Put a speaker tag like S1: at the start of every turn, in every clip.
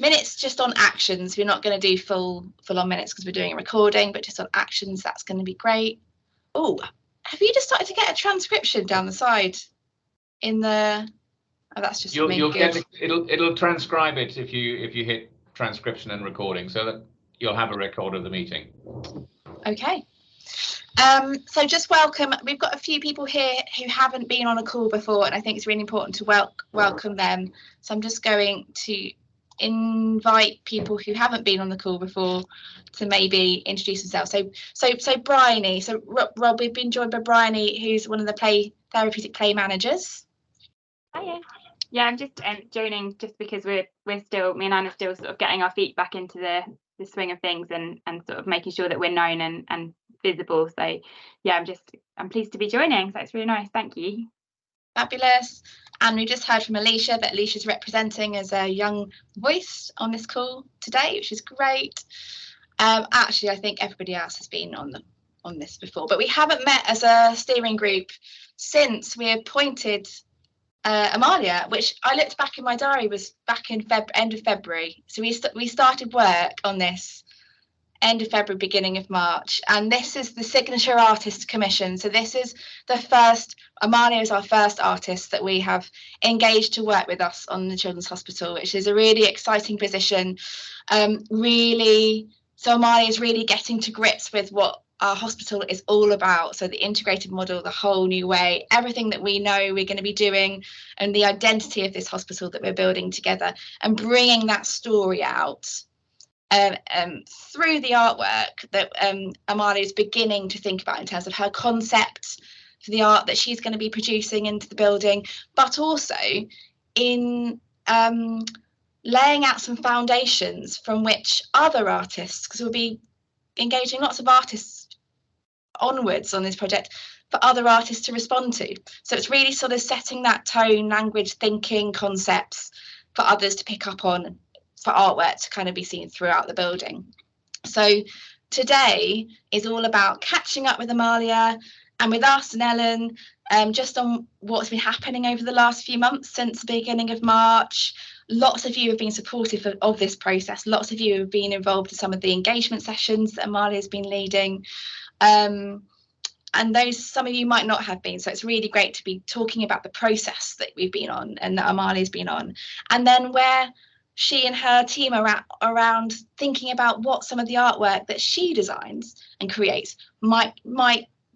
S1: minutes just on actions. We're not going to do full on minutes because we're doing a recording, but just on actions, that's going to be great. Oh, have you just started to get a transcription down the side in the? Oh, that's just
S2: you'll get it, it'll transcribe it if you hit transcription and recording, so that you'll have a record of the meeting.
S1: Okay. So just welcome. We've got a few people here who haven't been on a call before, and I think it's really important to welcome them. So I'm just going to invite people who haven't been on the call before to maybe introduce themselves. So Bryony. So Rob, we've been joined by Bryony, who's one of the therapeutic play managers.
S3: Hiya. Yeah, I'm just joining just because we're still, me and Anna, still sort of getting our feet back into the swing of things and sort of making sure that we're known and visible. So yeah, I'm pleased to be joining. So it's really nice. Thank you.
S1: Fabulous. And we just heard from Alicia that Alicia's representing as a young voice on this call today, which is great. Actually, I think everybody else has been on this before, but we haven't met as a steering group since we appointed Amalia, which I looked back in my diary was back in end of February. So we started work on this end of February, beginning of March, and this is the Signature Artist Commission. So this is the first, Amalia is our first artist that we have engaged to work with us on the Children's Hospital, which is a really exciting position. So Amalia is really getting to grips with what our hospital is all about. So the integrated model, the whole new way, everything that we know we're going to be doing, and the identity of this hospital that we're building together, and bringing that story out through the artwork that Amalia is beginning to think about in terms of her concepts for the art that she's going to be producing into the building, but also in laying out some foundations from which other artists, because we'll be engaging lots of artists onwards on this project, for other artists to respond to. So it's really sort of setting that tone, language, thinking, concepts for others to pick up on, for artwork to kind of be seen throughout the building. So today is all about catching up with Amalia and with us and Ellen, just on what's been happening over the last few months since the beginning of March. Lots of you have been supportive of this process. Lots of you have been involved in some of the engagement sessions that Amalia has been leading. And some of you might not have been. So it's really great to be talking about the process that we've been on and that Amalia's been on. And then where she and her team are around thinking about what some of the artwork that she designs and creates might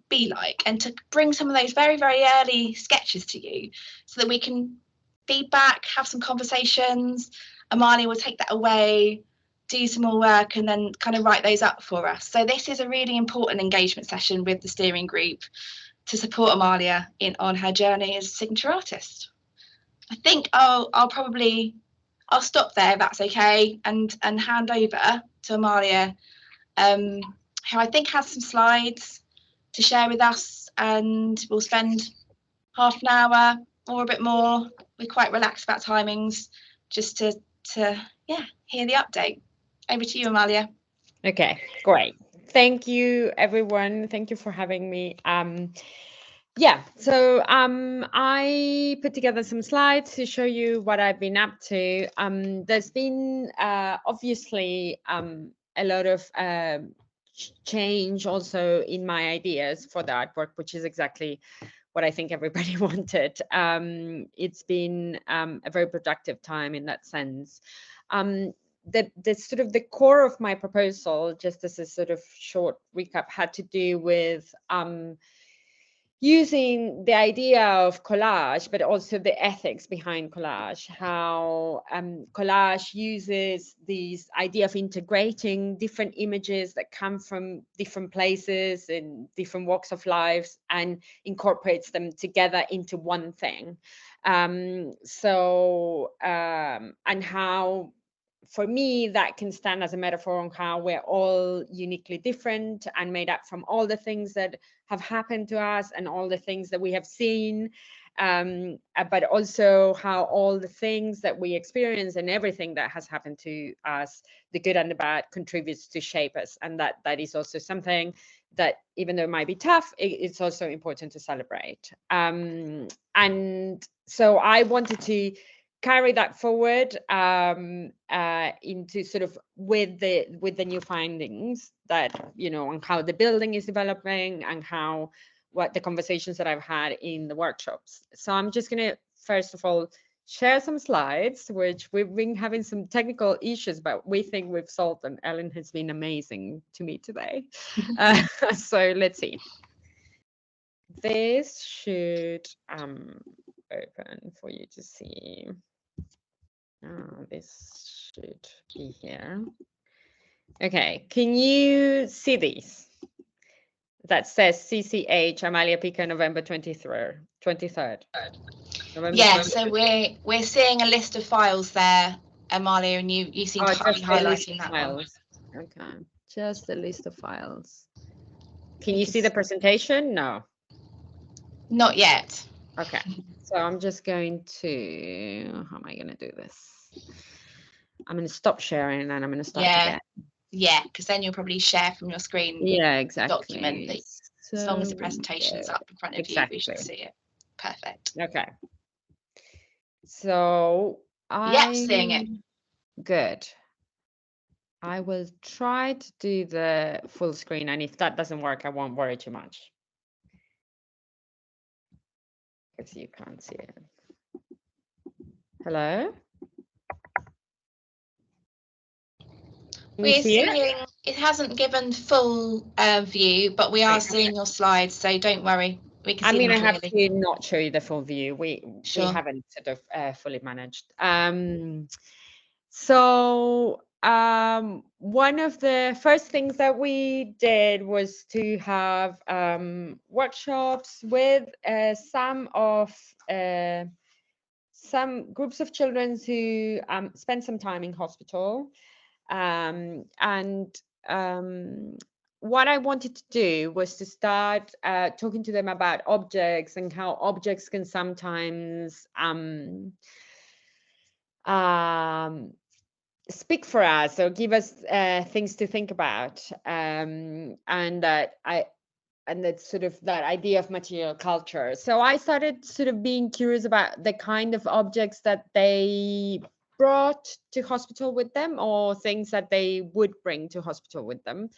S1: be like, and to bring some of those very, very early sketches to you so that we can feedback, have some conversations. Amalia will take that away, do some more work, and then kind of write those up for us. So this is a really important engagement session with the steering group to support Amalia on her journey as a signature artist. I think I'll stop there if that's okay, and hand over to Amalia, who I think has some slides to share with us, and we'll spend half an hour or a bit more. We're quite relaxed about timings, just to hear the update. Over to you, Amalia.
S4: Okay, great. Thank you, everyone. Thank you for having me. So I put together some slides to show you what I've been up to. There's been obviously a lot of change also in my ideas for the artwork, which is exactly what I think everybody wanted. It's been a very productive time in that sense. The sort of the core of my proposal, just as a sort of short recap, had to do with using the idea of collage, but also the ethics behind collage, how collage uses this idea of integrating different images that come from different places and different walks of lives and incorporates them together into one thing. And how, for me, that can stand as a metaphor on how we're all uniquely different and made up from all the things that have happened to us and all the things that we have seen, but also how all the things that we experience and everything that has happened to us, the good and the bad, contributes to shape us. And that is also something that, even though it might be tough, it's also important to celebrate. And so I wanted to carry that forward into sort of with the new findings that, you know, on how the building is developing and how what the conversations that I've had in the workshops. So I'm just going to first of all share some slides, which we've been having some technical issues, but we think we've solved them. Ellen has been amazing to me today. So let's see. This should open for you to see. This should be here. Okay, can you see these? That says CCH Amalia Pica, November 23rd. November
S1: Yeah,
S4: 23rd.
S1: so we're seeing a list of files there, Amalia, and you seem to be highlighting that
S4: files. One. Okay, just a list of files. Can you see the presentation? No.
S1: Not yet.
S4: Okay, so I'm just going to, how am I going to do this? I'm going to stop sharing and I'm going to start again.
S1: Yeah, because then you'll probably share from your screen.
S4: Yeah, exactly.
S1: Document that as long as the presentation's up in front of you, we should see it. Perfect.
S4: Okay. So
S1: seeing it.
S4: Good. I will try to do the full screen, and if that doesn't work, I won't worry too much. Because you can't see it. Hello?
S1: We're seeing it hasn't given full view, but we are seeing your slides, so don't worry. We can see them
S4: I have to not show you the full view. We haven't sort of fully managed. So one of the first things that we did was to have workshops with some groups of children who spend some time in hospital. What I wanted to do was to start talking to them about objects and how objects can sometimes speak for us or give us things to think about, and that sort of that idea of material culture. So I started sort of being curious about the kind of objects that they brought to hospital with them, or things that they would bring to hospital with them.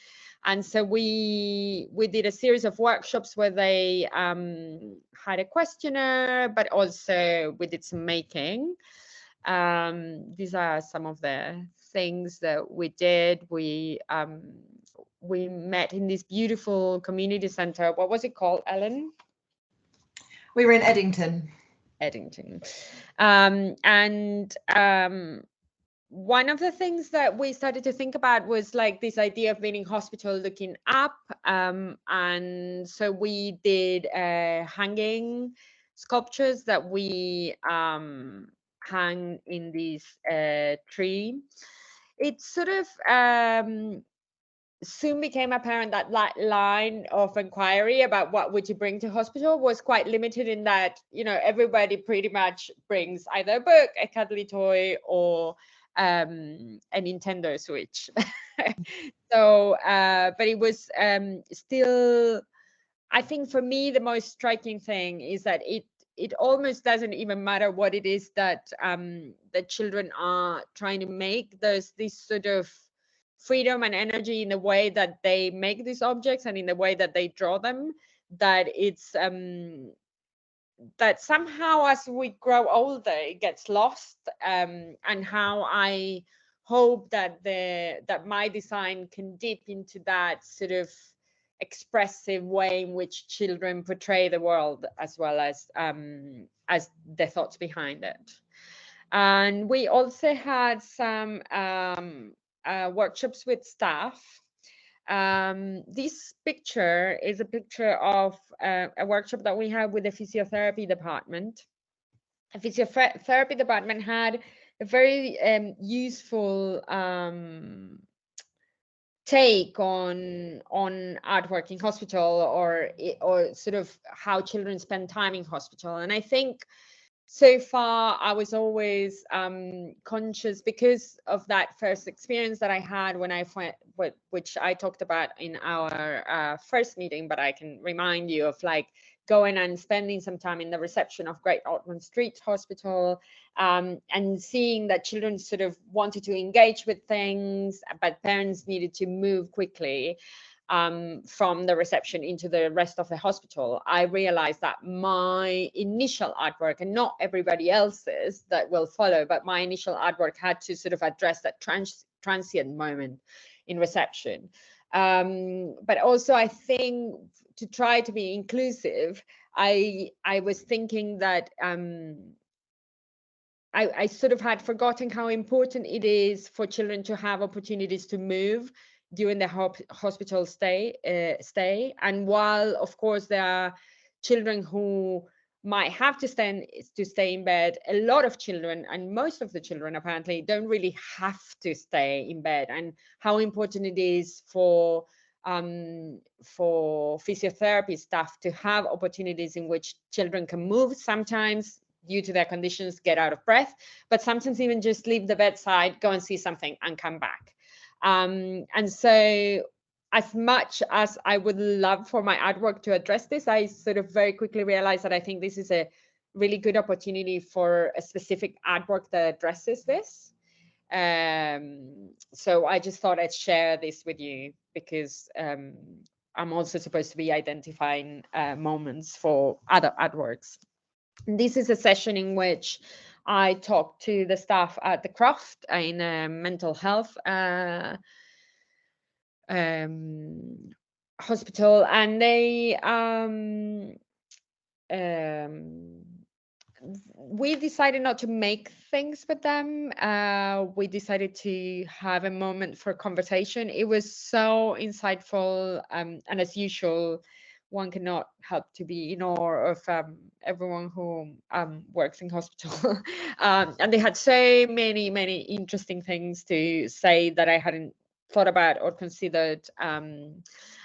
S4: And so we did a series of workshops where they had a questionnaire, but also we did some making. These are some of the things that we did. We met in this beautiful community center. What was it called, Ellen?
S5: We were in Eddington.
S4: One of the things that we started to think about was like this idea of being in hospital looking up, and so we did hanging sculptures that we hang in this tree. It sort of soon became apparent that line of inquiry about what would you bring to hospital was quite limited, in that, you know, everybody pretty much brings either a book, a cuddly toy, or a Nintendo Switch. So, but it was still, I think for me, the most striking thing is that it almost doesn't even matter what it is that the children are trying to make. There's this sort of freedom and energy in the way that they make these objects and in the way that they draw them, that it's that somehow as we grow older it gets lost, and how I hope that my design can dip into that sort of expressive way in which children portray the world, as well as the thoughts behind it. And we also had some workshops with staff. This picture is a picture of a workshop that we had with the physiotherapy department. The physiotherapy department had a very useful take on artwork in hospital, or sort of how children spend time in hospital. And I think so far I was always conscious, because of that first experience that I had when I went, which I talked about in our first meeting, but I can remind you of, like, going and spending some time in the reception of Great Ormond Street Hospital, and seeing that children sort of wanted to engage with things, but parents needed to move quickly from the reception into the rest of the hospital, I realized that my initial artwork, and not everybody else's that will follow, but my initial artwork had to sort of address that transient moment in reception. But also, I think to try to be inclusive, I was thinking that I sort of had forgotten how important it is for children to have opportunities to move during the hospital stay. And while, of course, there are children who might have to stay in bed, a lot of children, and most of the children apparently, don't really have to stay in bed, and how important it is for physiotherapy staff to have opportunities in which children can move, sometimes due to their conditions, get out of breath, but sometimes even just leave the bedside, go and see something and come back. And so as much as I would love for my artwork to address this, I sort of very quickly realized that I think this is a really good opportunity for a specific artwork that addresses this. So I just thought I'd share this with you, because I'm also supposed to be identifying moments for other artworks. This is a session in which I talked to the staff at the Croft in mental health hospital, and they we decided not to make things with them. We decided to have a moment for conversation. It was so insightful, and as usual, one cannot help to be in awe of everyone who works in hospital. And they had so many interesting things to say that I hadn't thought about or considered. And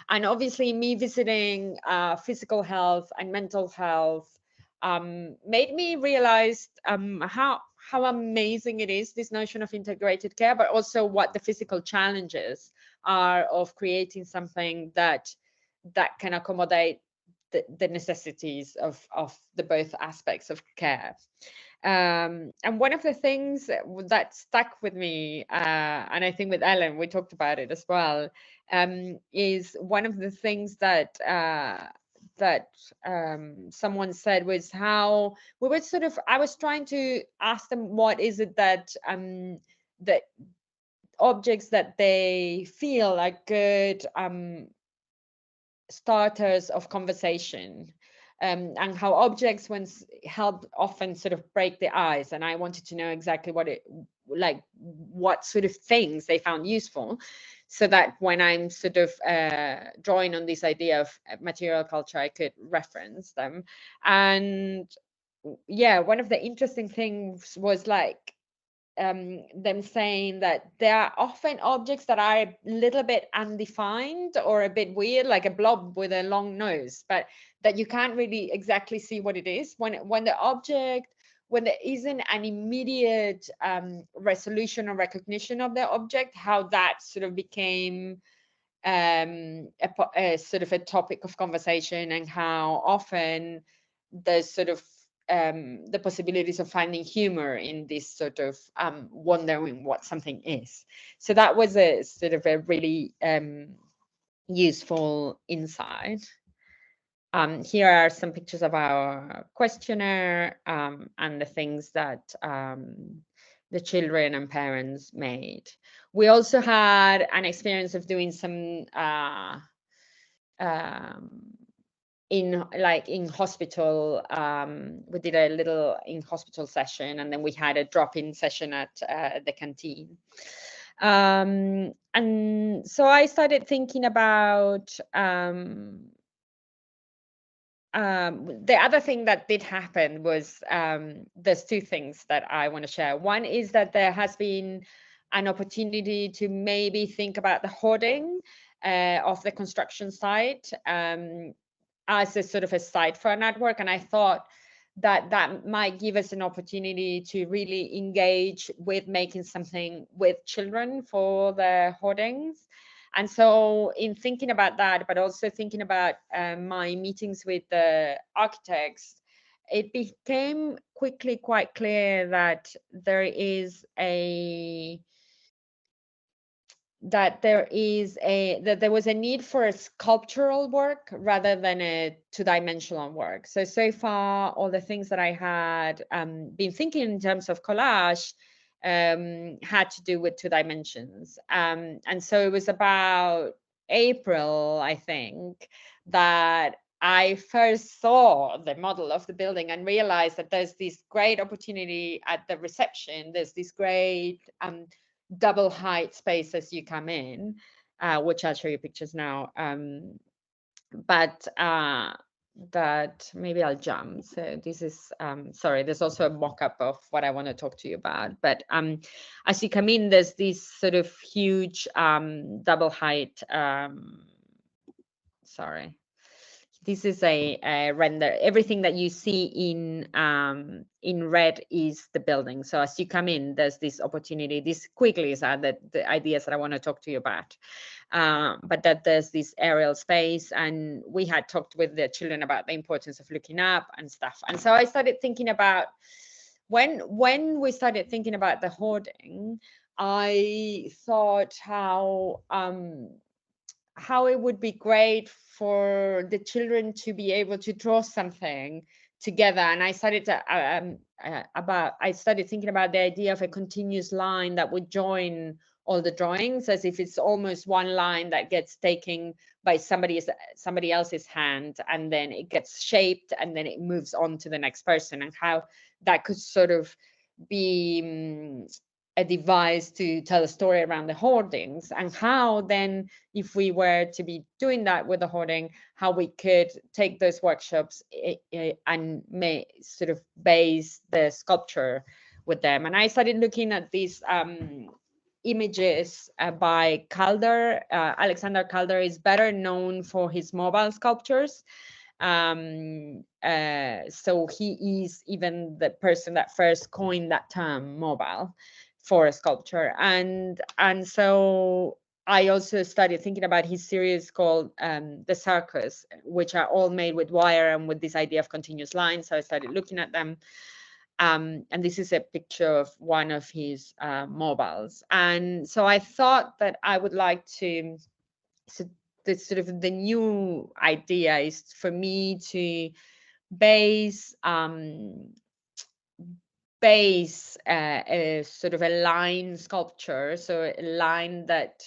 S4: obviously me visiting physical health and mental health made me realize how amazing it is, this notion of integrated care, but also what the physical challenges are of creating something that can accommodate the necessities of the both aspects of care. And one of the things that stuck with me, and I think with Ellen, we talked about it as well, is one of the things that someone said was how we were sort of, I was trying to ask them, what is it that that objects that they feel are good starters of conversation, and how objects once help often sort of break the ice. And I wanted to know exactly what sort of things they found useful, so that when I'm sort of drawing on this idea of material culture, I could reference them. And yeah, one of the interesting things was them saying that there are often objects that are a little bit undefined or a bit weird, like a blob with a long nose, but that you can't really exactly see what it is. When there isn't an immediate resolution or recognition of the object, how that sort of became a sort of a topic of conversation, and how often there's sort of the possibilities of finding humor in this sort of wondering what something is. So that was a sort of a really useful insight. Here are some pictures of our questionnaire and the things that the children and parents made. We also had an experience of doing some in hospital. We did a little in hospital session, and then we had a drop-in session at the canteen. And so I started thinking about the other thing that did happen was there's two things that I want to share. One is that there has been an opportunity to maybe think about the hoarding of the construction site as a sort of a site for an artwork. And I thought that might give us an opportunity to really engage with making something with children for the hoardings. And so in thinking about that, but also thinking about my meetings with the architects, it became quickly quite clear that there was a need for a sculptural work rather than a two-dimensional work. So far, all the things that I had been thinking in terms of collage had to do with 2 dimensions. And so it was about April, I think, that I first saw the model of the building and realized that there's this great opportunity at the reception. There's this great double height space as you come in, which I'll show you pictures now. But that maybe I'll jump. So this is, sorry, there's also a mock-up of what I want to talk to you about. But as you come in, there's this sort of huge double height, sorry. This is a render. Everything that you see in red is the building. So as you come in, there's this opportunity. These quickly are the ideas that I want to talk to you about. But that there's this aerial space, and we had talked with the children about the importance of looking up and stuff. And so I started thinking about when we started thinking about the hoarding, I thought how it would be great for the children to be able to draw something together. And I started thinking about the idea of a continuous line that would join all the drawings, as if it's almost one line that gets taken by somebody else's hand, and then it gets shaped, and then it moves on to the next person, and how that could sort of be a device to tell a story around the hoardings, and how then, if we were to be doing that with the hoarding, how we could take those workshops and sort of base the sculpture with them. And I started looking at these images by Calder. Alexander Calder is better known for his mobile sculptures. So he is even the person that first coined that term, mobile, for a sculpture. And so I also started thinking about his series called The Circus, which are all made with wire and with this idea of continuous lines. So I started looking at them. And this is a picture of one of his mobiles. And so I thought that I would like to, so the new idea is for me to base a sort of a line sculpture, so a line that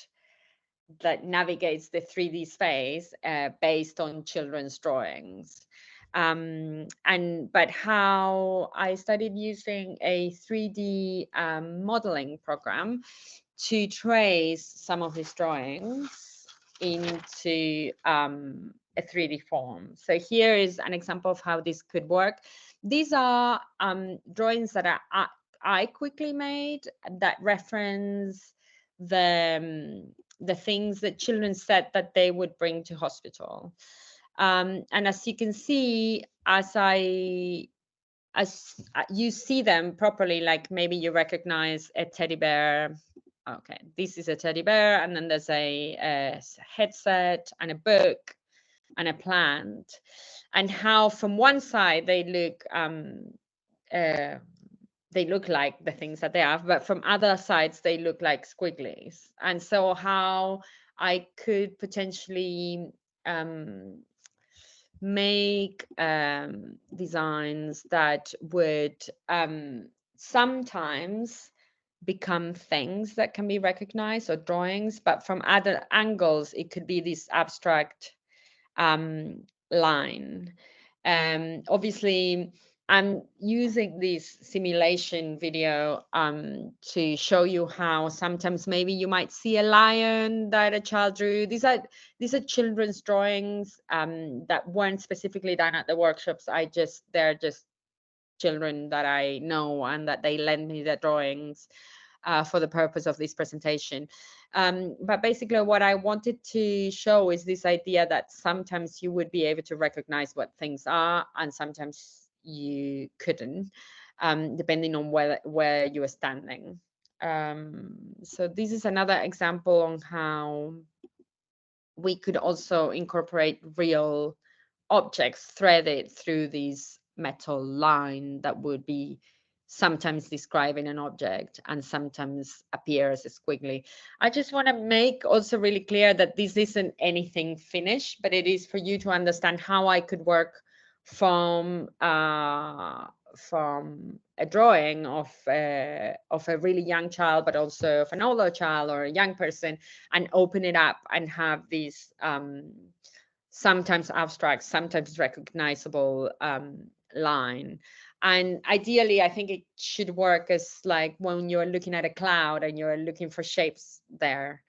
S4: navigates the 3D space based on children's drawings. But how I started using a 3D modeling program to trace some of his drawings into a 3D form. So here is an example of how this could work. These are drawings that I quickly made that reference the things that children said that they would bring to hospital. And as you can see, as you see them properly, like maybe you recognize a teddy bear. Okay, this is a teddy bear, and then there's a headset and a book and a plant, and how from one side they look like the things that they have, but from other sides they look like squigglies. And so how I could potentially make designs that would sometimes become things that can be recognized, or drawings, but from other angles it could be this abstract line. Obviously I'm using this simulation video to show you how sometimes maybe you might see a lion that a child drew. These are children's drawings that weren't specifically done at the workshops. They're just children that I know, and that they lend me their drawings for the purpose of this presentation. But basically what I wanted to show is this idea that sometimes you would be able to recognize what things are, and sometimes you couldn't, depending on where you are standing. So this is another example on how we could also incorporate real objects threaded through this metal line that would be sometimes describing an object and sometimes appear as a squiggly. I just want to make also really clear that this isn't anything finished, but it is for you to understand how I could work from a drawing of a really young child, but also of an older child or a young person, and open it up and have these sometimes abstract, sometimes recognizable line. And ideally, I think it should work as like when you're looking at a cloud and you're looking for shapes there.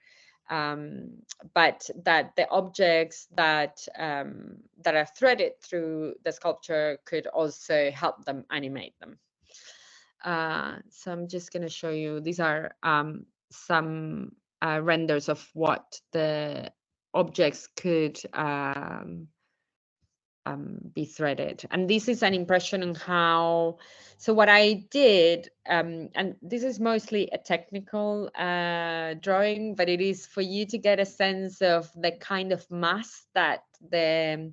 S4: But that the objects that are threaded through the sculpture could also help them animate them. So I'm just going to show you, these are some renders of what the objects could be threaded. And this is an impression on how, so what I did, and this is mostly a technical drawing, but it is for you to get a sense of the kind of mass that the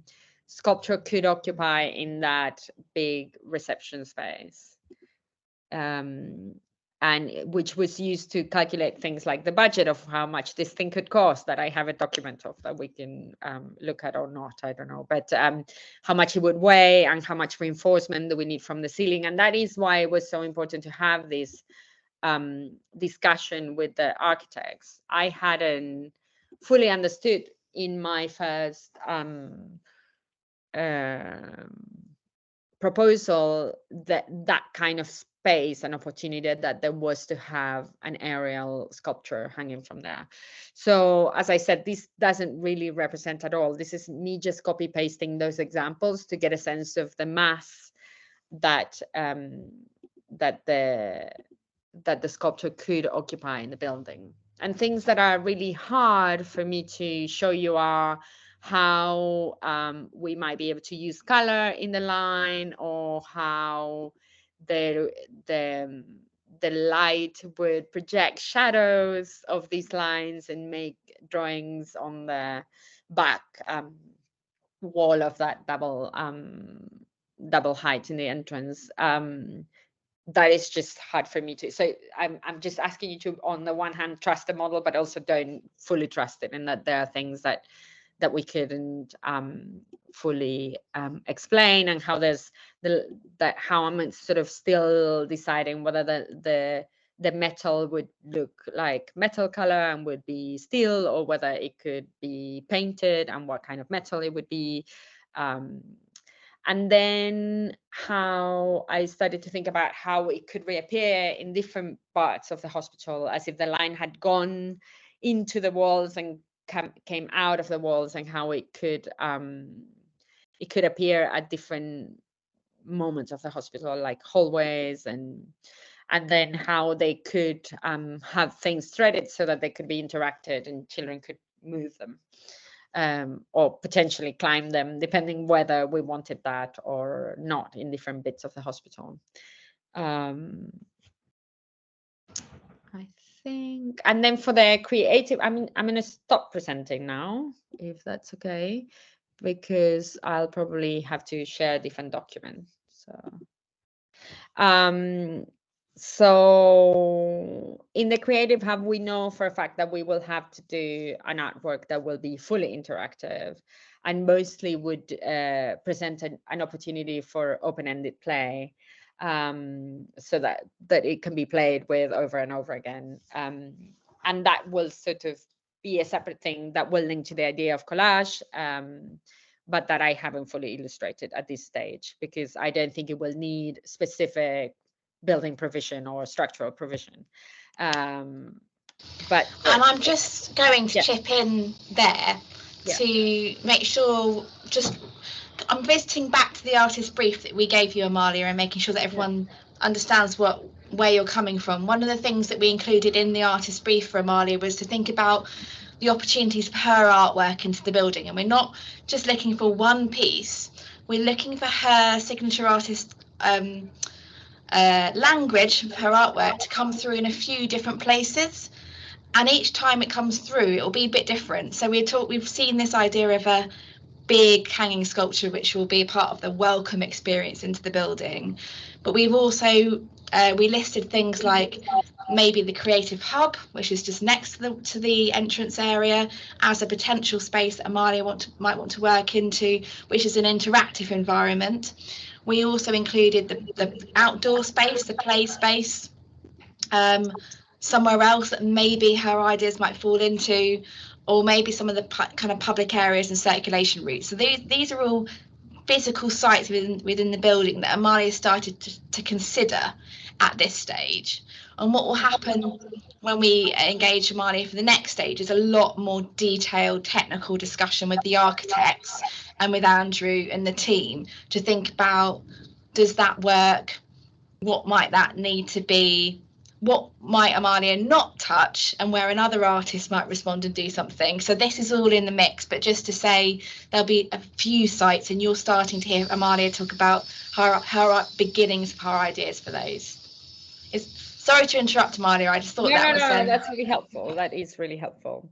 S4: sculpture could occupy in that big reception space. And which was used to calculate things like the budget of how much this thing could cost, that I have a document of that we can look at or not, I don't know, but how much it would weigh and how much reinforcement do we need from the ceiling. And that is why it was so important to have this discussion with the architects. I hadn't fully understood in my first proposal that kind of space and opportunity that there was to have an aerial sculpture hanging from there. So as I said, this doesn't really represent at all. This is me just copy pasting those examples to get a sense of the mass that that the sculpture could occupy in the building. And things that are really hard for me to show you are how we might be able to use color in the line, or how the light would project shadows of these lines and make drawings on the back wall of that double height in the entrance. That is just hard for me to. So I'm just asking you to, on the one hand, trust the model, but also don't fully trust it, and that there are things that we couldn't fully explain, and how there's how I'm sort of still deciding whether the metal would look like metal color and would be steel, or whether it could be painted and what kind of metal it would be. And then how I started to think about how it could reappear in different parts of the hospital, as if the line had gone into the walls and came out of the walls, and how it could appear at different moments of the hospital, like hallways, and then how they could have things threaded so that they could be interacted and children could move them, or potentially climb them, depending whether we wanted that or not in different bits of the hospital. I think, and then for the creative, I'm going to stop presenting now, if that's okay, because I'll probably have to share a different document. So in the Creative Hub, we know for a fact that we will have to do an artwork that will be fully interactive, and mostly would present an opportunity for open-ended play, so that it can be played with over and over again. And that will sort of be a separate thing that will link to the idea of collage, but that I haven't fully illustrated at this stage, because I don't think it will need specific building provision or structural provision. But
S1: and I'm just going to chip in there to make sure, I'm visiting back to the artist brief that we gave you, Amalia, and making sure that everyone understands where you're coming from. One of the things that we included in the artist brief for Amalia was to think about the opportunities for her artwork into the building, and we're not just looking for one piece, we're looking for her signature artist language, her artwork, to come through in a few different places. and each time it comes through, it will be a bit different. So we've seen this idea of a big hanging sculpture, which will be a part of the welcome experience into the building. But we've also we listed things like maybe the creative hub, which is just next to the entrance area, as a potential space that Amalia might want to work into, which is an interactive environment. We also included the outdoor space, the play space, somewhere else that maybe her ideas might fall into, or maybe some of the kind of public areas and circulation routes. So these are all physical sites within the building that Amalia started to consider at this stage. And what will happen when we engage Amalia for the next stage is a lot more detailed technical discussion with the architects and with Andrew and the team to think about, does that work? What might that need to be? What might Amalia not touch, and where another artist might respond and do something. So this is all in the mix, but just to say there'll be a few sites, and you're starting to hear Amalia talk about her beginnings of her ideas for those. Sorry to interrupt, Amalia. I just thought
S4: that's really helpful. That is really helpful.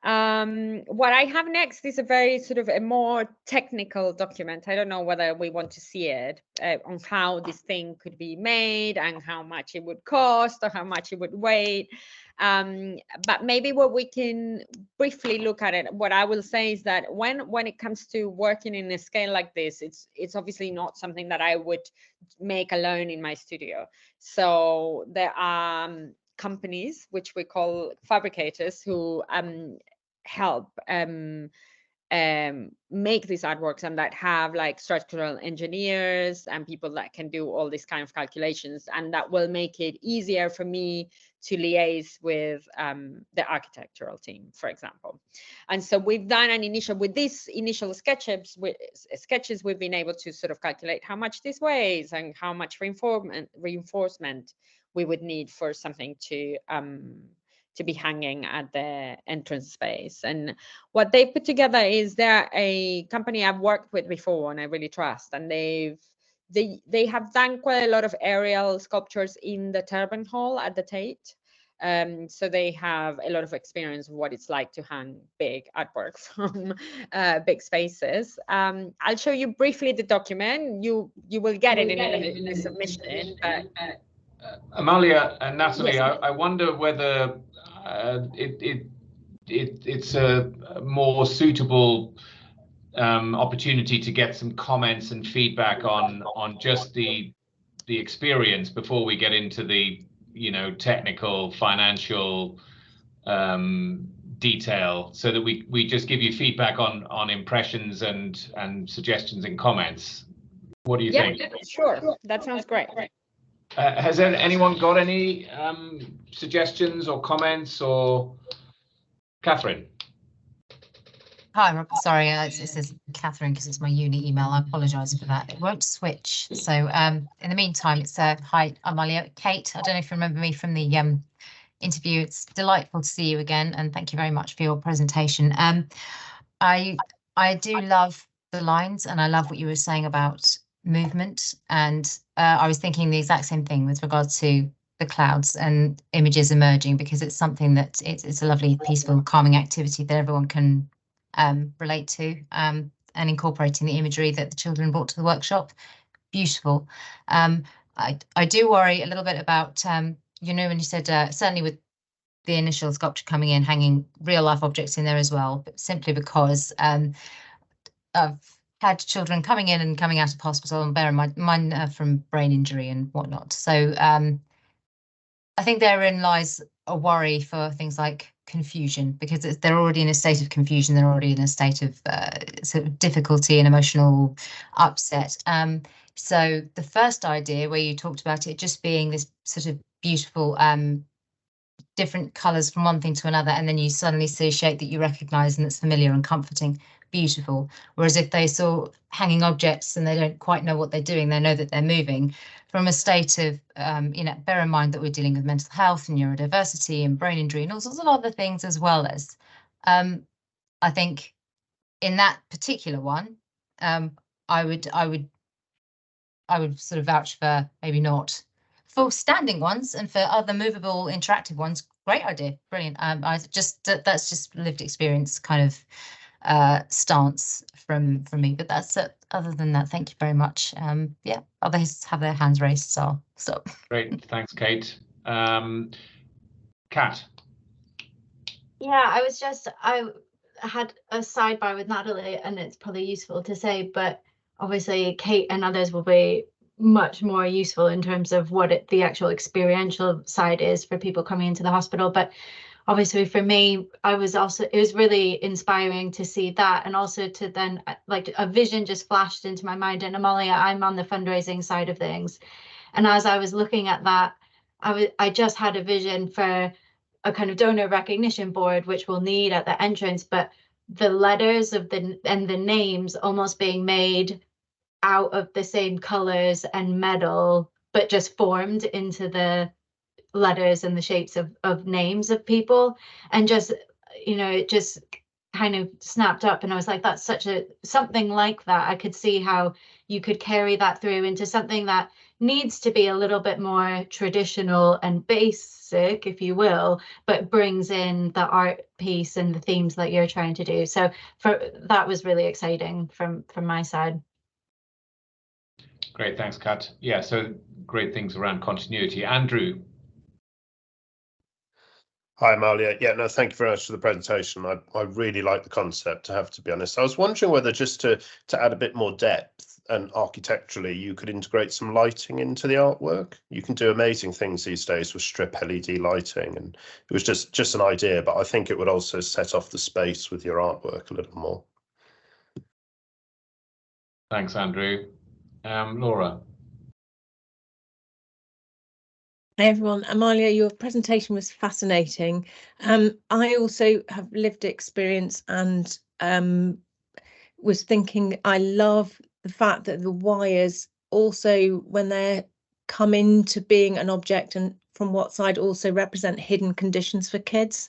S4: What I have next is a very sort of a more technical document. I don't know whether we want to see it on how this thing could be made and how much it would cost or how much it would weigh. But maybe what we can briefly look at it, what I will say is that when it comes to working in a scale like this, it's obviously not something that I would make alone in my studio. So there are companies, which we call fabricators, who help make these artworks, and that have like structural engineers and people that can do all these kind of calculations, and that will make it easier for me to liaise with the architectural team, for example. And so we've done with these initial sketches, we've been able to sort of calculate how much this weighs and how much reinforcement we would need for something to be hanging at the entrance space. And what they put together is, they're a company I've worked with before and I really trust, and they have done quite a lot of aerial sculptures in the Turbine Hall at the Tate. So they have a lot of experience of what it's like to hang big artwork from big spaces. I'll show you briefly the document. You will get it in the submission. But
S2: Amalia and Natalie,
S4: yes.
S2: I wonder whether it's a more suitable opportunity to get some comments and feedback on just the experience before we get into the technical financial detail, so that we just give you feedback on impressions and suggestions and comments. What do you think?
S4: Sure, that sounds great.
S2: Has anyone got any suggestions or comments? Or Catherine?
S6: Hi, Rob. Sorry, this is Catherine because it's my uni email. I apologise for that. It won't switch. So in the meantime, it's hi, Amalia. Kate, I don't know if you remember me from the interview. It's delightful to see you again, and thank you very much for your presentation. I do love the lines, and I love what you were saying about movement, and I was thinking the exact same thing with regards to the clouds and images emerging, because it's something that it's a lovely, peaceful, calming activity that everyone can relate to, and incorporating the imagery that the children brought to the workshop. Beautiful. I do worry a little bit about, when you said certainly with the initial sculpture coming in, hanging real life objects in there as well, but simply because I've had children coming in and coming out of hospital, and bear in mind mine from brain injury and whatnot. So I think therein lies a worry for things like confusion, because they're already in a state of confusion. They're already in a state of sort of difficulty and emotional upset. So the first idea, where you talked about it just being this sort of beautiful different colours from one thing to another, and then you suddenly see a shape that you recognise and that's familiar and comforting, beautiful. Whereas if they saw hanging objects and they don't quite know what they're doing, they know that they're moving from a state of, bear in mind that we're dealing with mental health and neurodiversity and brain injury and all sorts of other things as well as, I think in that particular one, I would sort of vouch for maybe not for standing ones and for other movable interactive ones, great idea, brilliant. That's just lived experience kind of stance from me, but that's it. Other than that, thank you very much. Yeah, others have their hands raised, so I'll stop.
S2: Great, thanks, Kate. Kat.
S7: Yeah, I had a sidebar with Natalie, and it's probably useful to say, but obviously Kate and others will be much more useful in terms of what the actual experiential side is for people coming into the hospital. But obviously for me, it was really inspiring to see that, and also to then, like, a vision just flashed into my mind. And Amalia, I'm on the fundraising side of things, and as I was looking at that, I just had a vision for a kind of donor recognition board, which we'll need at the entrance, but the letters of the names almost being made out of the same colors and metal, but just formed into the letters and the shapes of names of people. And just, you know, it just kind of snapped up, and I was like, that's something like that. I could see how you could carry that through into something that needs to be a little bit more traditional and basic, if you will, but brings in the art piece and the themes that you're trying to do. So that was really exciting from my side.
S2: Great, thanks, Kat. Yeah, so great things around continuity. Andrew.
S8: Hi, Amalia. Yeah, no, thank you very much for the presentation. I really like the concept, I have to be honest. I was wondering whether, just to add a bit more depth and architecturally, you could integrate some lighting into the artwork. You can do amazing things these days with strip LED lighting, and it was just an idea, but I think it would also set off the space with your artwork a little more.
S2: Thanks, Andrew. Laura.
S9: Hey everyone, Amalia, your presentation was fascinating. I also have lived experience and was thinking, I love the fact that the wires also, when they come into being an object and from what side, also represent hidden conditions for kids,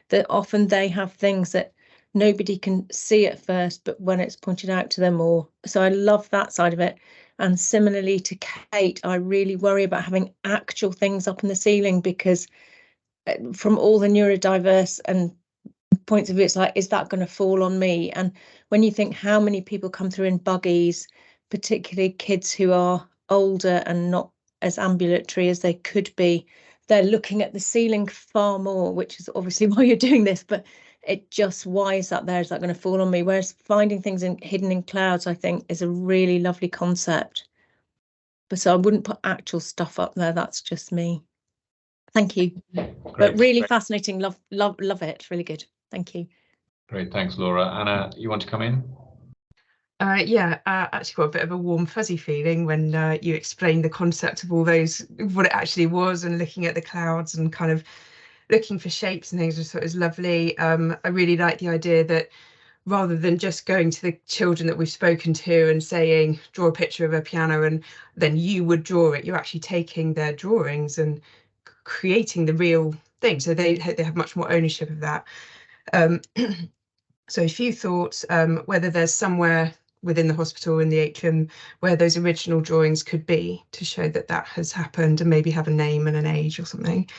S9: that often they have things that nobody can see at first, but when it's pointed out to them, so I love that side of it. And similarly to Kate, I really worry about having actual things up in the ceiling, because from all the neurodiverse and points of view, it's like, is that going to fall on me? And when you think how many people come through in buggies, particularly kids who are older and not as ambulatory as they could be, they're looking at the ceiling far more, which is obviously why you're doing this, but it just, why is that there? Is that going to fall on me? Whereas finding things hidden in clouds, I think, is a really lovely concept. But so I wouldn't put actual stuff up there. That's just me. Thank you.
S2: Great.
S9: But really fascinating. Love it. Really good. Thank you.
S2: Great. Thanks, Laura. Anna, you want to come in?
S10: Yeah, actually got a bit of a warm fuzzy feeling when you explained the concept of all those, what it actually was, and looking at the clouds and kind of looking for shapes and things. I thought it was lovely. I really like the idea that rather than just going to the children that we've spoken to and saying, draw a picture of a piano and then you would draw it, you're actually taking their drawings and creating the real thing. So they have much more ownership of that. So a few thoughts, whether there's somewhere within the hospital in the atrium where those original drawings could be, to show that that has happened, and maybe have a name and an age or something.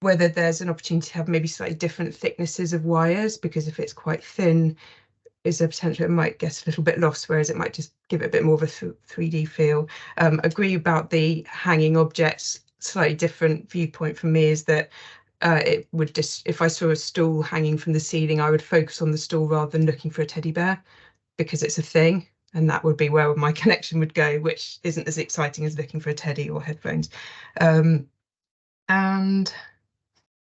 S10: Whether there's an opportunity to have maybe slightly different thicknesses of wires, because if it's quite thin, is there potential it might get a little bit lost, whereas it might just give it a bit more of a 3D feel. Agree about the hanging objects. Slightly different viewpoint for me is that it would just, if I saw a stool hanging from the ceiling, I would focus on the stool rather than looking for a teddy bear, because it's a thing, and that would be where my connection would go, which isn't as exciting as looking for a teddy or headphones. And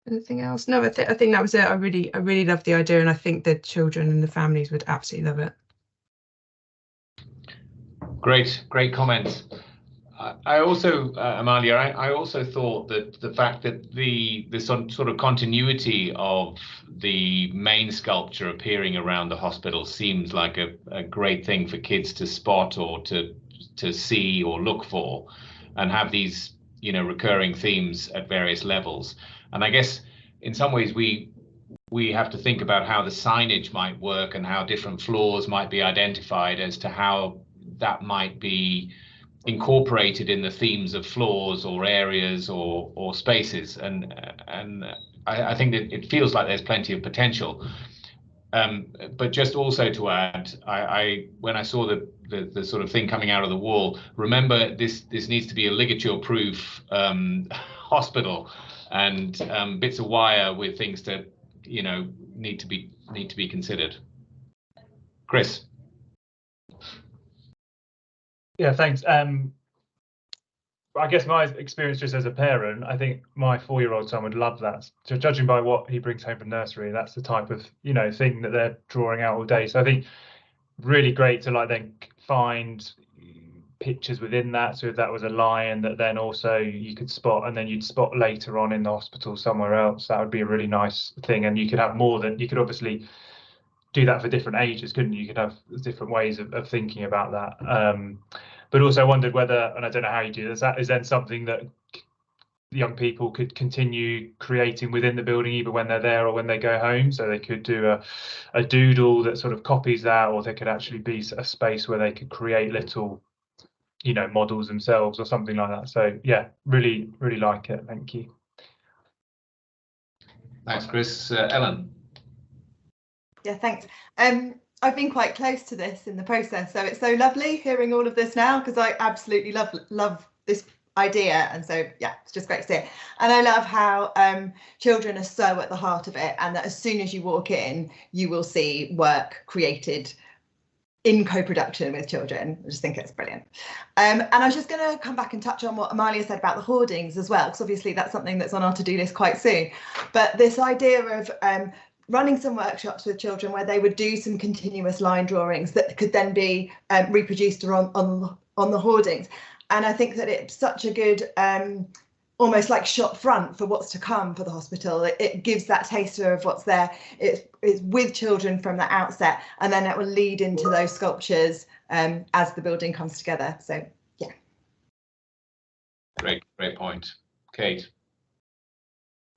S10: anything else? No, I think that was it. I really love the idea, and I think the children and the families would absolutely love it.
S2: Great comments. I also, Amalia, I also thought that the fact that the sort of continuity of the main sculpture appearing around the hospital seems like a great thing for kids to spot or to see or look for, and have these, you know, recurring themes at various levels. And I guess in some ways we have to think about how the signage might work and how different floors might be identified as to how that might be incorporated in the themes of floors or areas or spaces, and I think that it feels like there's plenty of potential. But just also to add, I when I saw the sort of thing coming out of the wall, remember this needs to be a ligature-proof hospital, and bits of wire with things that need to be considered. Chris.
S11: Yeah, thanks. I guess my experience just as a parent, I think my 4-year-old son would love that. So judging by what he brings home from nursery, that's the type of thing that they're drawing out all day. So I think really great to like then find pictures within that. So if that was a lion that then also you could spot, and then you'd spot later on in the hospital somewhere else, that would be a really nice thing. And you could have more than, you could obviously do that for different ages, couldn't you? You could have different ways of thinking about that. But also wondered whether, and I don't know how you do this, that is then something that young people could continue creating within the building, either when they're there or when they go home. So they could do a doodle that sort of copies that, or there could actually be a space where they could create little, models themselves or something like that. So yeah, really, really like it. Thank you.
S2: Thanks, Chris. Ellen.
S5: Yeah, thanks. I've been quite close to this in the process, so it's so lovely hearing all of this now, because I absolutely love this idea, and so yeah, it's just great to see it. And I love how children are so at the heart of it, and that as soon as you walk in, you will see work created in co-production with children. I just think it's brilliant. And I was just going to come back and touch on what Amalia said about the hoardings as well, because obviously that's something that's on our to-do list quite soon. But this idea of running some workshops with children where they would do some continuous line drawings that could then be reproduced on the hoardings. And I think that it's such a good almost like shop front for what's to come for the hospital. It gives that taster of what's there. It's with children from the outset, and then it will lead into those sculptures as the building comes together. So yeah.
S2: Great point. Kate.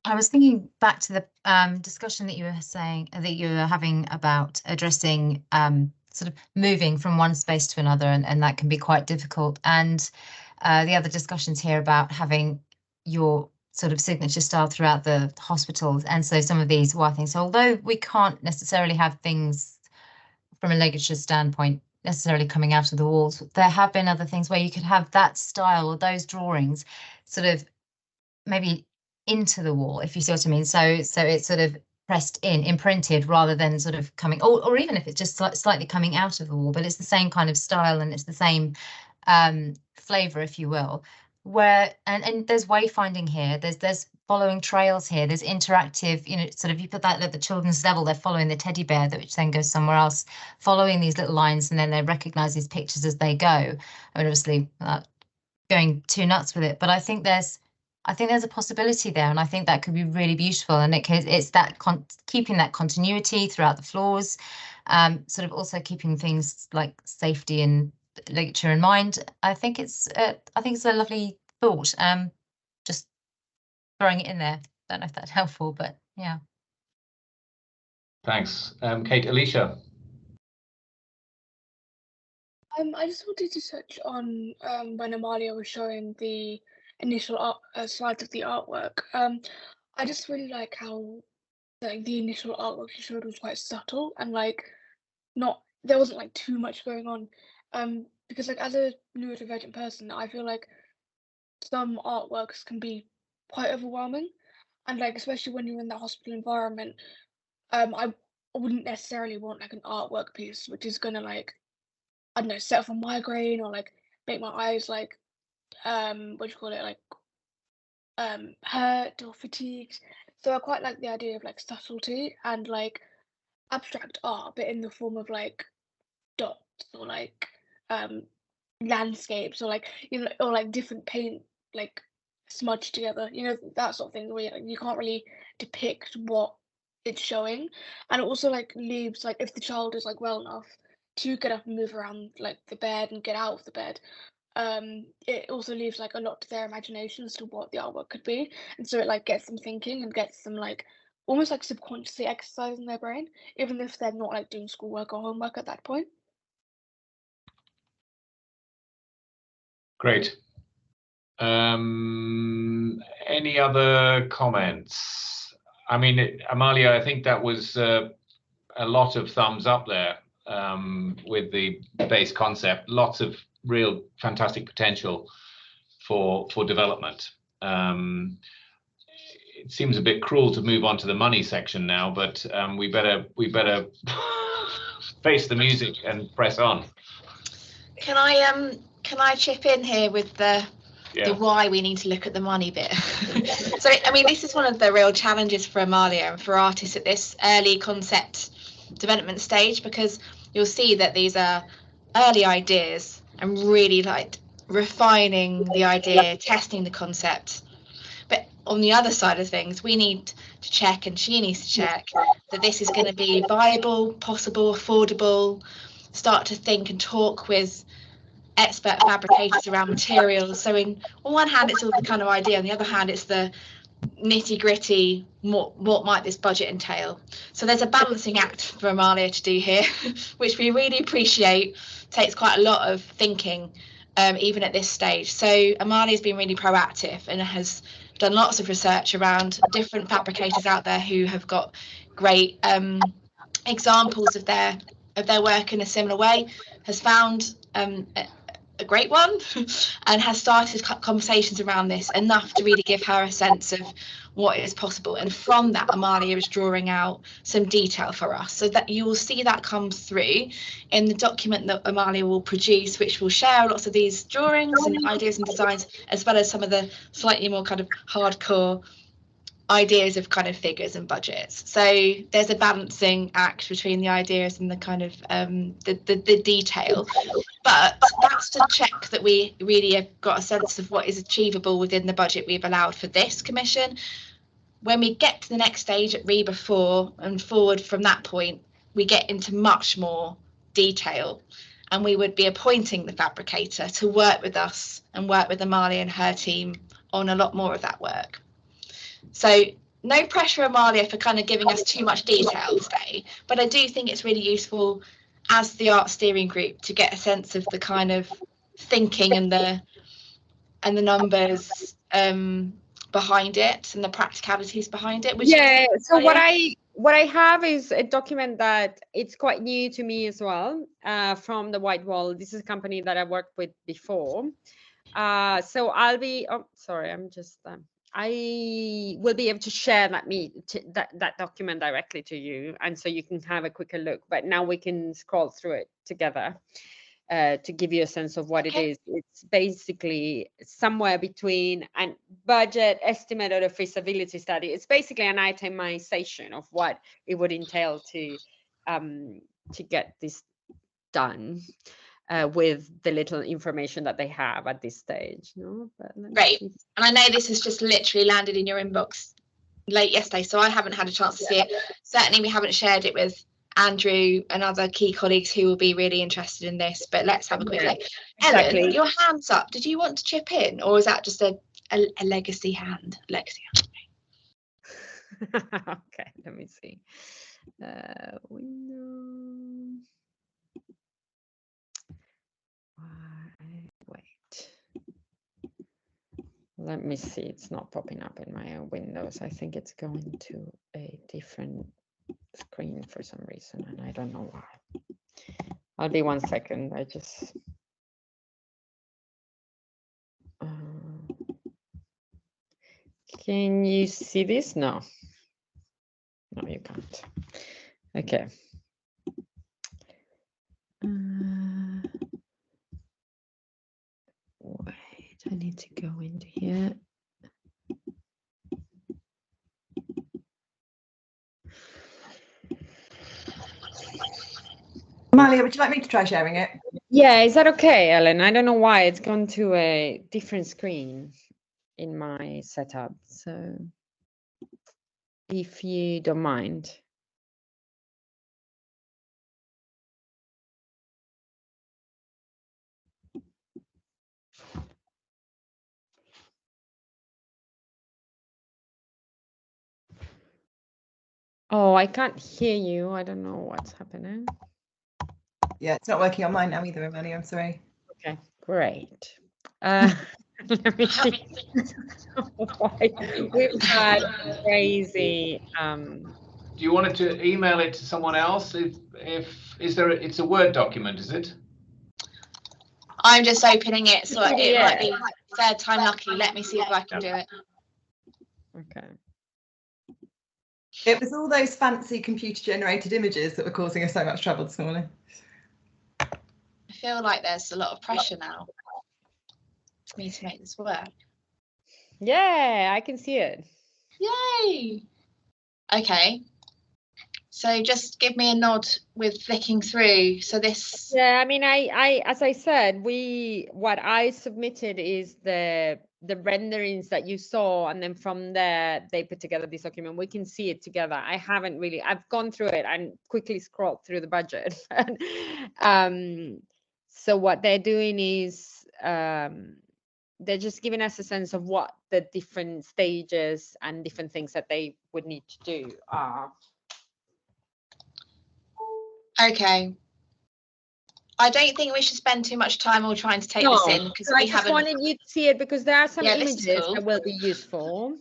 S6: I was thinking back to the discussion that you were saying that you were having about addressing sort of moving from one space to another, and that can be quite difficult. And the other discussions here about having your sort of signature style throughout the hospitals. And so some of these wire things, so although we can't necessarily have things from a ligature standpoint necessarily coming out of the walls, there have been other things where you could have that style or those drawings sort of maybe into the wall, if you see what I mean. So it's sort of pressed in, imprinted, rather than sort of coming, or even if it's just slightly coming out of the wall, but it's the same kind of style and it's the same flavor, if you will. Where and there's wayfinding here, there's following trails here, there's interactive, sort of, you put that at the children's level, they're following the teddy bear, which then goes somewhere else, following these little lines, and then they recognize these pictures as they go. I mean, obviously going too nuts with it, but I think there's a possibility there, and I think that could be really beautiful. And it's that keeping that continuity throughout the floors, sort of also keeping things like safety and ligature in mind. I think it's a lovely thought. Just throwing it in there. Don't know if that's helpful, but yeah.
S2: Thanks, Kate. Alicia.
S12: I just wanted to touch on when Amalia was showing the initial slides of the artwork. I just really like how the initial artwork she showed was quite subtle, and there wasn't too much going on. Because as a neurodivergent person, I feel like some artworks can be quite overwhelming, and especially when you're in that hospital environment, I wouldn't necessarily want an artwork piece which is gonna I don't know, set off a migraine or make my eyes what do you call it, hurt or fatigued. So I quite like the idea of subtlety and abstract art, but in the form of dots or landscapes or or different paint smudged together, that sort of thing, where you can't really depict what it's showing. And it also leaves if the child is well enough to get up and move around the bed and get out of the bed, it also leaves a lot to their imagination as to what the artwork could be, and so it gets them thinking and gets them almost subconsciously exercising their brain, even if they're not doing schoolwork or homework at that point.
S2: Great. Any other comments? I mean, Amalia, I think that was a lot of thumbs up there with the base concept. Lots of real fantastic potential for development. It seems a bit cruel to move on to the money section now, but we better face the music and press on.
S1: Can I chip in here with the why we need to look at the money bit? So I mean, this is one of the real challenges for Amalia and for artists at this early concept development stage, because you'll see that these are early ideas and really like refining the idea, testing the concept. But on the other side of things, we need to check, and she needs to check, that this is going to be viable, possible, affordable. Start to think and talk with expert fabricators around materials. So on one hand, it's all the kind of idea, on the other hand, it's the nitty gritty, what might this budget entail? So there's a balancing act for Amalia to do here, which we really appreciate. Takes quite a lot of thinking, even at this stage. So Amalia's been really proactive and has done lots of research around different fabricators out there who have got great examples of their work in a similar way, has found a great one and has started conversations around this enough to really give her a sense of what is possible. And from that, Amalia is drawing out some detail for us, so that you will see that come through in the document that Amalia will produce, which will share lots of these drawings and ideas and designs, as well as some of the slightly more kind of hardcore ideas of kind of figures and budgets. So there's a balancing act between the ideas and the kind of the detail, but that's to check that we really have got a sense of what is achievable within the budget we've allowed for this commission. When we get to the next stage at REBA 4 and forward from that point, we get into much more detail, and we would be appointing the fabricator to work with us and work with Amalia and her team on a lot more of that work. So no pressure, Amalia, for kind of giving us too much detail today, but I do think it's really useful as the art steering group to get a sense of the kind of thinking and the numbers behind it and the practicalities behind it.
S4: Yeah, so what I have is a document that it's quite new to me as well, from the White Wall. This is a company that I worked with before. So I'll be, oh, sorry, I'm just, I will be able to share that document directly to you, and so you can have a quicker look. But now we can scroll through it together to give you a sense of what it is. It's basically somewhere between a budget estimate or a feasibility study. It's basically an itemization of what it would entail to get this done. With the little information that they have at this stage. No?
S1: Great. And I know this has just literally landed in your inbox late yesterday, so I haven't had a chance to see it. Certainly we haven't shared it with Andrew and other key colleagues who will be really interested in this, but let's have a quick look.
S4: Exactly.
S1: Ellen, your hand's up. Did you want to chip in, or is that just a legacy hand?
S4: Okay, let me see. Window. Wait, let me see. It's not popping up in my windows. I think it's going to a different screen for some reason, and I don't know why. I'll be 1 second. I just can you see this? No, you can't. Okay. Wait, I need to go into here.
S5: Amalia, would you like me to try sharing it?
S4: Yeah, is that okay, Ellen? I don't know why it's gone to a different screen in my setup. So if you don't mind. Oh, I can't hear you. I don't know what's happening.
S5: Yeah, it's not working on mine now either, Amalia. I'm sorry.
S4: Okay, great. Let me see. We've had crazy.
S2: Do you want it to email it to someone else? If is there? It's a Word document, is it?
S1: I'm just opening it, so it might be third time lucky. Let me see if I can do it.
S4: Okay.
S5: It was all those fancy computer-generated images that were causing us so much trouble this morning.
S1: I feel like there's a lot of pressure now for me to make this work.
S4: Yeah, I can see it.
S1: Yay! Okay. So just give me a nod with flicking through. So this.
S4: Yeah, I mean, I as I said, what I submitted is the renderings that you saw, and then from there they put together this document. We can see it together. I've gone through it and quickly scrolled through the budget. So what they're doing is they're just giving us a sense of what the different stages and different things that they would need to do are.
S1: Okay. I don't think we should spend too much time all trying to take this in, because
S4: I just wanted you to see it because there are some images
S1: cool.
S4: that will be useful.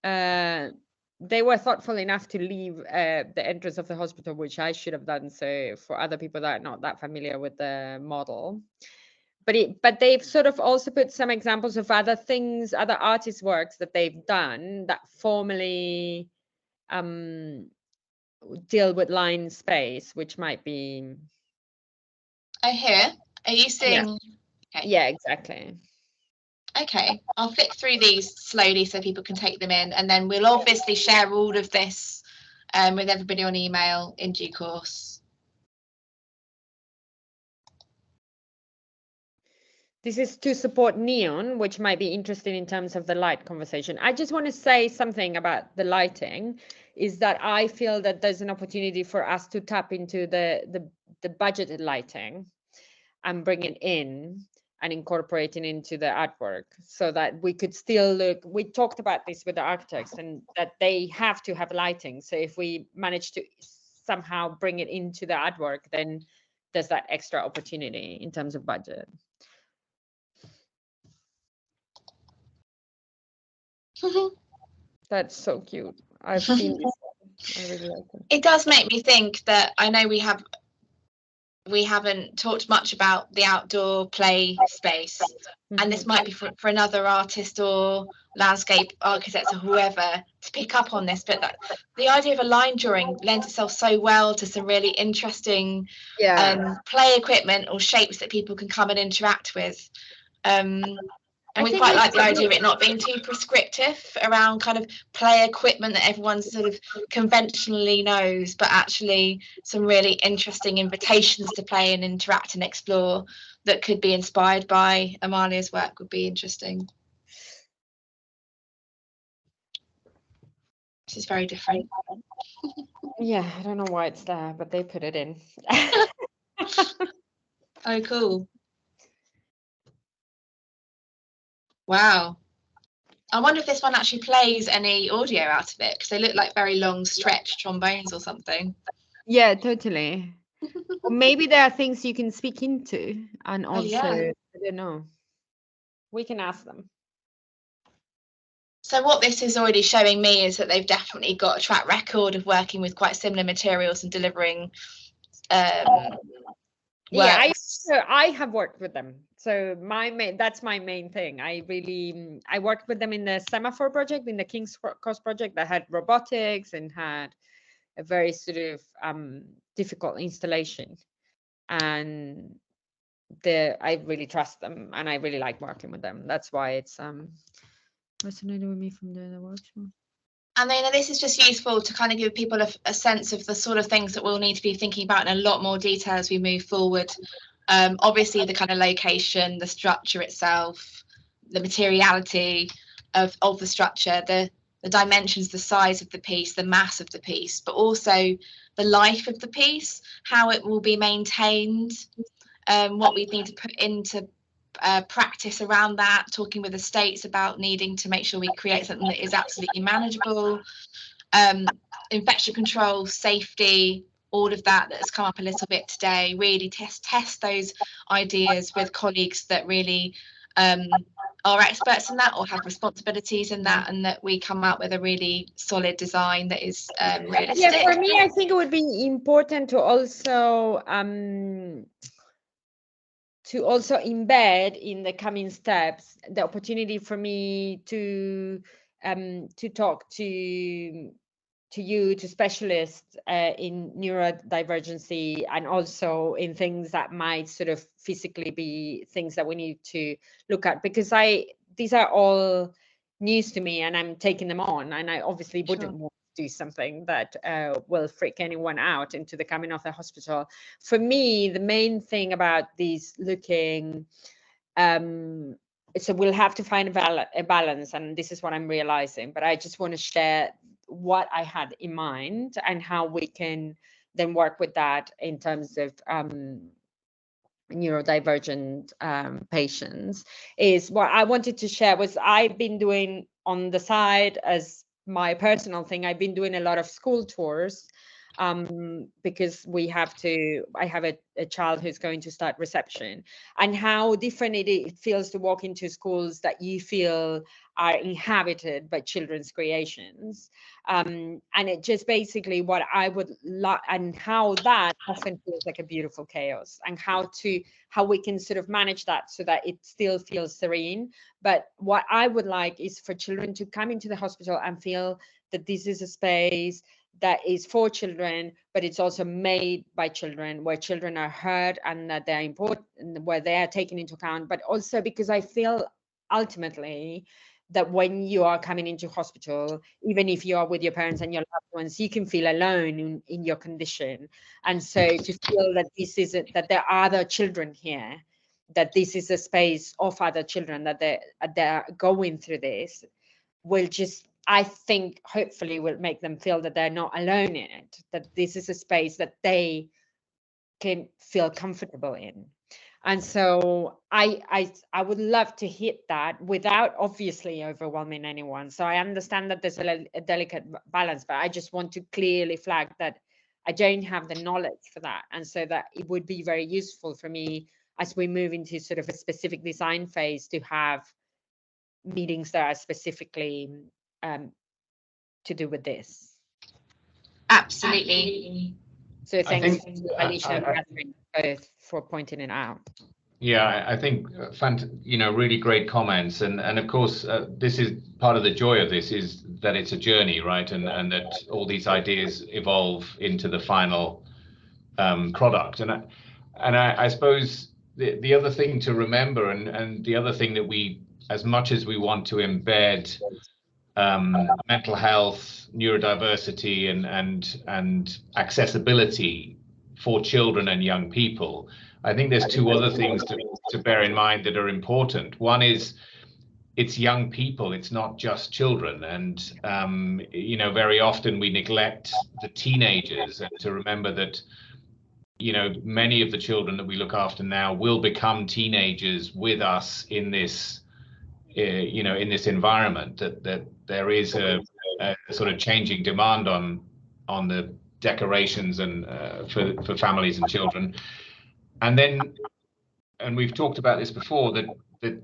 S4: They were thoughtful enough to leave the entrance of the hospital, which I should have done so for other people that are not that familiar with the model. But they've sort of also put some examples of other things, other artist works that they've done that formally deal with line space, which might be.
S1: Oh, here. Are you seeing?
S4: Yeah. Okay. Yeah, exactly.
S1: Okay, I'll flick through these slowly so people can take them in, and then we'll obviously share all of this with everybody on email in due course.
S4: This is to support neon, which might be interesting in terms of the light conversation. I just want to say something about the lighting, is that I feel that there's an opportunity for us to tap into the budgeted lighting and bring it in and incorporating into the artwork, so that we could still look. We talked about this with the architects, and that they have to have lighting. So if we manage to somehow bring it into the artwork, then there's that extra opportunity in terms of budget. That's so cute. I've seen this. I really like it.
S1: It does make me think that I know we haven't talked much about the outdoor play space, and this might be for another artist or landscape architect or whoever to pick up on this, but the idea of a line drawing lends itself so well to some really interesting play equipment or shapes that people can come and interact with. And we quite like the idea of it not being too prescriptive around kind of play equipment that everyone sort of conventionally knows, but actually some really interesting invitations to play and interact and explore that could be inspired by Amalia's work would be interesting. This is very different.
S4: Yeah, I don't know why it's there, but they put it in.
S1: Oh, cool. Wow. I wonder if this one actually plays any audio out of it, because they look like very long stretched trombones or something.
S4: Yeah, totally. Or maybe there are things you can speak into, and also, I don't know. We can ask them.
S1: So what this is already showing me is that they've definitely got a track record of working with quite similar materials and delivering
S4: yeah, I have worked with them. So that's my main thing. I worked with them in the Semaphore project, in the King's Cross project, that had robotics and had a very sort of difficult installation. And I really trust them, and I really like working with them. That's why it's resonated with me from the workshop.
S1: And then this is just useful to kind of give people a sense of the sort of things that we'll need to be thinking about in a lot more detail as we move forward. Obviously, the kind of location, the structure itself, the materiality of the structure, the dimensions, the size of the piece, the mass of the piece, but also the life of the piece, how it will be maintained, what we need to put into practice around that, talking with the estates about needing to make sure we create something that is absolutely manageable, infection control, safety, all of that has come up a little bit today. Really test those ideas with colleagues that really are experts in that or have responsibilities in that, and that we come out with a really solid design that is realistic.
S4: Yeah, for me, I think it would be important to also embed in the coming steps the opportunity for me to talk to you, to specialists in neurodivergency, and also in things that might sort of physically be things that we need to look at, because these are all news to me and I'm taking them on, and I obviously wouldn't want to do something that will freak anyone out into the coming of the hospital. For me, the main thing about these looking, so we'll have to find a balance, and this is what I'm realizing, but I just want to share what I had in mind and how we can then work with that in terms of neurodivergent patients. Is what I wanted to share was I've been doing on the side as my personal thing. I've been doing a lot of school tours because I have a child who's going to start reception, and how different it feels to walk into schools that you feel are inhabited by children's creations. And it just basically what I would like, and how that often feels like a beautiful chaos, and how we can sort of manage that so that it still feels serene. But what I would like is for children to come into the hospital and feel that this is a space that is for children, but it's also made by children, where children are heard and that they're important, where they are taken into account. But also because I feel ultimately that when you are coming into hospital, even if you are with your parents and your loved ones, you can feel alone in your condition. And so to feel that that there are other children here, that this is a space of other children, that they're going through this, will just, I think, hopefully will make them feel that they're not alone in it, that this is a space that they can feel comfortable in. And so I would love to hit that without obviously overwhelming anyone. So I understand that there's a delicate balance, but I just want to clearly flag that I don't have the knowledge for that. And so that it would be very useful for me as we move into sort of a specific design phase to have meetings that are specifically to do with this.
S1: Absolutely.
S4: So thanks to Alicia and Catherine both for pointing it out.
S2: Yeah, I think really great comments, and of course this is part of the joy of this, is that it's a journey, right, and that all these ideas evolve into the final product. And I suppose the other thing to remember, and the other thing that we, as much as we want to embed mental health, neurodiversity, and accessibility for children and young people, I think there's two other things to bear in mind that are important. One is it's young people, it's not just children. And, very often we neglect the teenagers, and to remember that, many of the children that we look after now will become teenagers with us in this, in this environment, that there is a sort of changing demand on the decorations and for families and children. And then, and we've talked about this before, that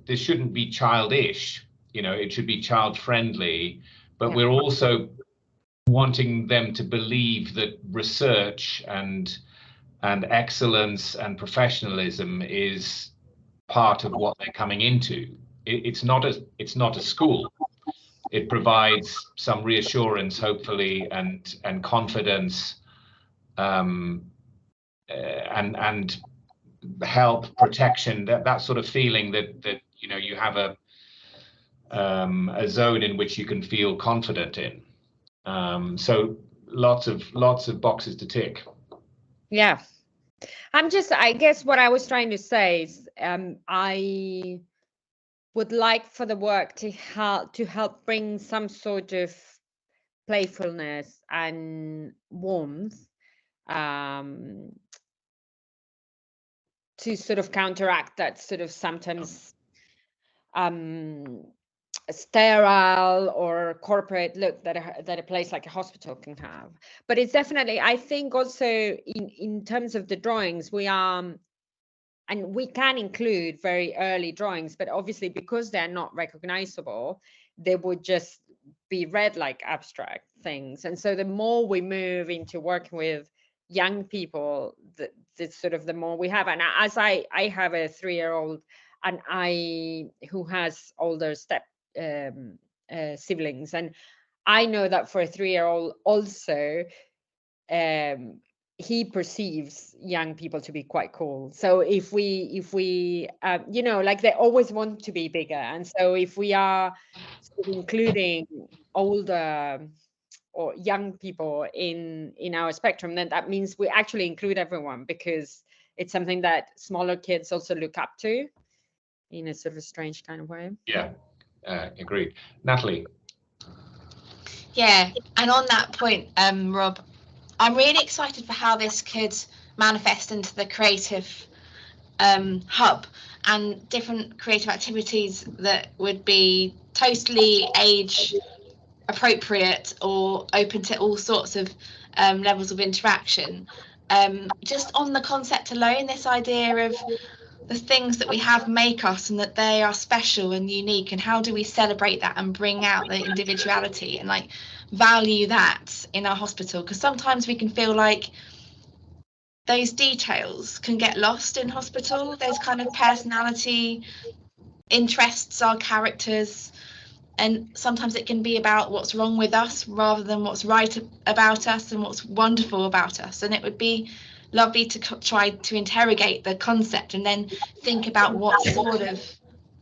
S2: this shouldn't be childish, it should be child friendly, but we're also wanting them to believe that research and excellence and professionalism is part of what they're coming into. It's not a school. It provides some reassurance, hopefully, and confidence, and help, protection, that sort of feeling that you have a zone in which you can feel confident in. So lots of boxes to tick.
S4: Yeah, I guess what I was trying to say is I would like for the work to help bring some sort of playfulness and warmth to sort of counteract that sort of sometimes sterile or corporate look that a place like a hospital can have. But it's definitely, I think also in terms of the drawings, we are and we can include very early drawings, but obviously because they're not recognizable, they would just be read like abstract things. And so the more we move into working with young people, the sort of the more we have. And as I have a 3-year-old, and who has older siblings, and I know that for a 3-year-old also, he perceives young people to be quite cool. So if we you know, like they always want to be bigger, and so if we are sort of including older or young people in our spectrum, then that means we actually include everyone, because it's something that smaller kids also look up to in a sort of a strange kind of way.
S2: Yeah, agreed. Natalie.
S1: Yeah, and on that point, Rob, I'm really excited for how this could manifest into the creative hub and different creative activities that would be totally age appropriate or open to all sorts of levels of interaction. Just on the concept alone, this idea of the things that we have make us and that they are special and unique, and how do we celebrate that and bring out the individuality and like value that in our hospital, because sometimes we can feel like those details can get lost in hospital. Those kind of personality interests, our characters, and sometimes it can be about what's wrong with us rather than what's right about us and what's wonderful about us. And it would be lovely to try to interrogate the concept and then think about what sort of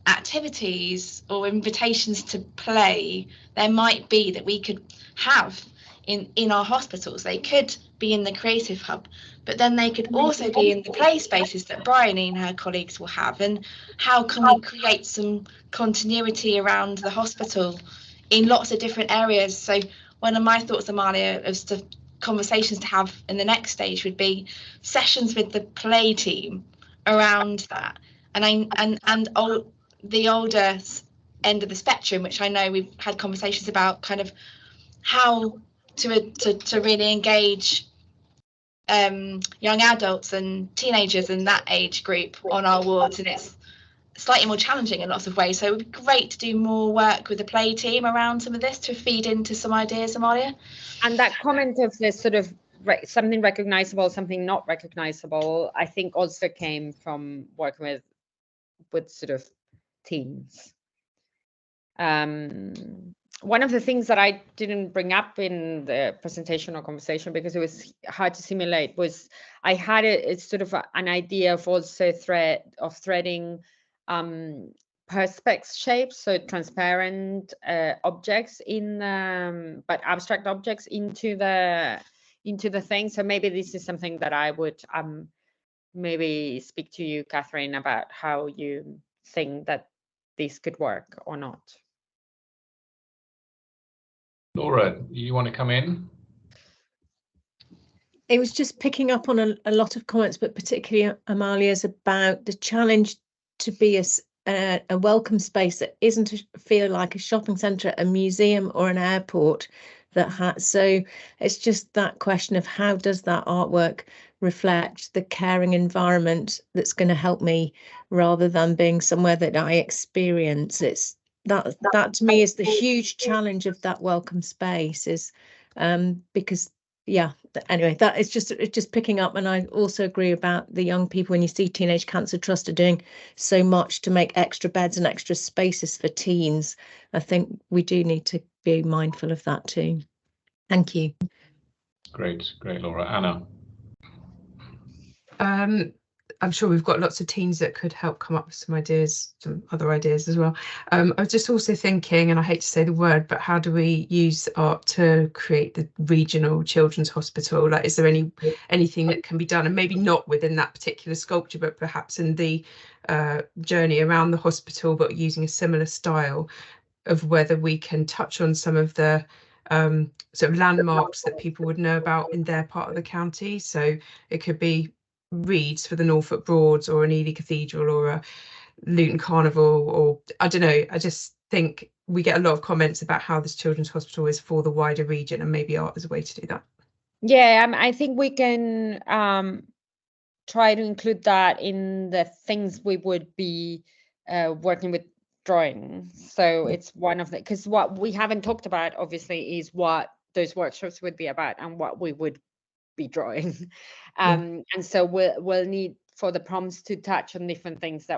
S1: activities or invitations to play there might be that we could have in our hospitals. They could be in the creative hub, but then they could also be in the play spaces that Bryony and her colleagues will have. And how can we create some continuity around the hospital in lots of different areas? So one of my thoughts, Amalia, as to conversations to have in the next stage would be sessions with the play team around that. And the older end of the spectrum, which I know we've had conversations about, kind of how to really engage young adults and teenagers in that age group on our wards, and it's slightly more challenging in lots of ways. So it would be great to do more work with the play team around some of this to feed into some ideas, Amalia.
S4: And that comment of this sort of something recognizable, something not recognizable, I think also came from working with sort of teens. One of the things that I didn't bring up in the presentation or conversation because it was hard to simulate was I had it's sort of an idea of also threading perspex shapes, so transparent objects but abstract objects into the thing. So maybe this is something that I would maybe speak to you, Catherine, about how you think that this could work or not.
S2: Laura, you want to come in?
S9: It was just picking up on a lot of comments, but particularly Amalia's, about the challenge to be a welcome space that isn't feel like a shopping centre, a museum or an airport. So it's just that question of how does that artwork reflect the caring environment that's going to help me, rather than being somewhere that I experience. It's that to me is the huge challenge of that welcome space, is because anyway, that is just picking up. And I also agree about the young people. When you see Teenage Cancer Trust are doing so much to make extra beds and extra spaces for teens, I think we do need to be mindful of that too. Thank you. Great,
S2: Laura. Anna.
S10: I'm sure we've got lots of teens that could help come up with some ideas, some other ideas as well. I was just also thinking, and I hate to say the word, but how do we use art to create the regional children's hospital? Like, is there anything that can be done, and maybe not within that particular sculpture, but perhaps in the journey around the hospital, but using a similar style, of whether we can touch on some of the sort of landmarks that people would know about in their part of the county. So it could be Reeds for the Norfolk Broads, or an Ely Cathedral, or a Luton Carnival, or I don't know. I just think we get a lot of comments about how this children's hospital is for the wider region, and maybe art is a way to do that.
S4: Yeah, I think we can try to include that in the things we would be working with drawing. So it's one of the, because what we haven't talked about obviously is what those workshops would be about and what we would be drawing. And so we'll need for the prompts to touch on different things that